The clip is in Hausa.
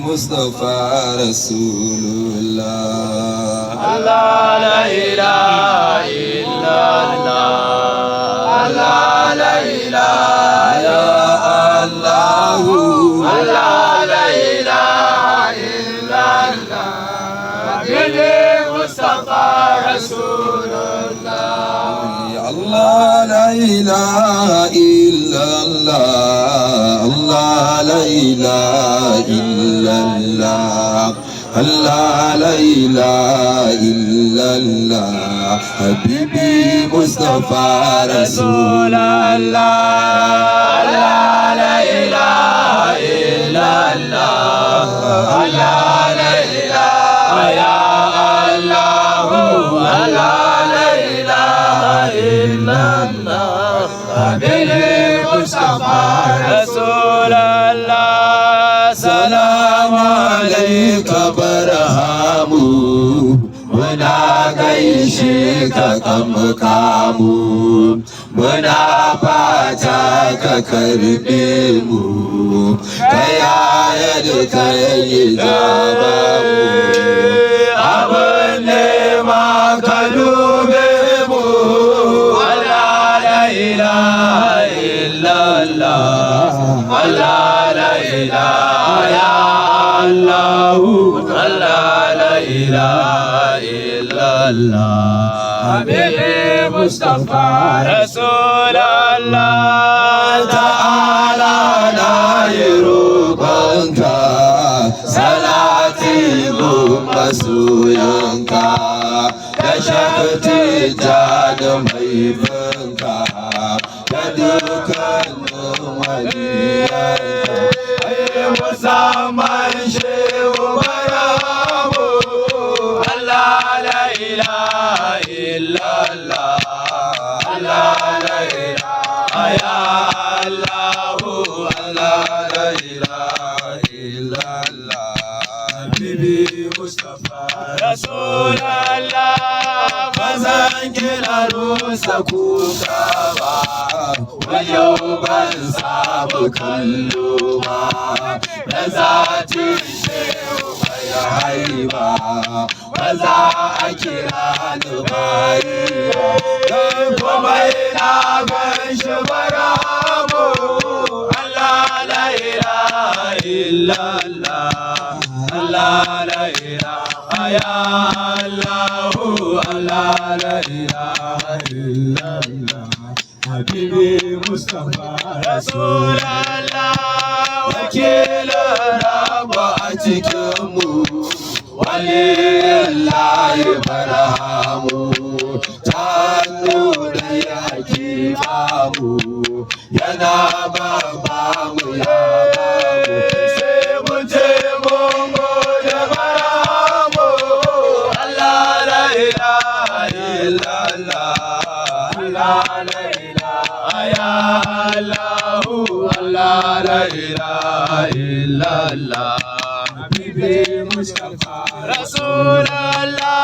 مصطفى رسول الله. الله لا إله إلا الله. الله لا إله يا الله. الله لا إله إلا الله. مصطفى رسول الله. الله لا إله إلا الله. الله لا إله إلا الله. الله لا إله إلا الله. حبيبي مصطفى رسول الله. الله لا إله إلا الله. الله لا إله يا الله. الله لا إله إلا الله. حبيبي مصطفى رسول الله. سلام عليك برهامو muna gaishe ka kamkamu muna fata ka karbe mu ka yaya da kai zaba mu abin nema ka dube mu. Allah la ilaha illallah. Allah la ilaha ya Allah. Allah la ilaha illallah. Habibi Mustafa Rasulallah. ta'ala na yi roƙonka salati gun masoyanka da shakti ta da mai banka da dukkanin waliyanka musamman shehu baramu. Allah la ilaha illallah. Allah la ilaha ya Allah. Allah la ilaha illallah. Habibi Mustafa Rasulallah. Bazan kira rusa kuka ba, wayo ban samu kallo ba. Da zatin shehu bai haiba, ba za a kira ni bayi ba. Kuma ina ban shi baramu. Allah la ilaha illallah. Allah la ilaha ya Allah. Allah la ilaha illallah. Habibi Mustafa Rasulallah. Wakilin Rabba a cikinmu, walillahi baramu. Ta nuna yaki bamu, yana ba mu ya bamu. Sai mu ce mun gode baramu. Allah la ilaha illallah. Allah la ilaha ya Allah. Allah la ilaha illallah. Habibi Mustafa Rasulallah.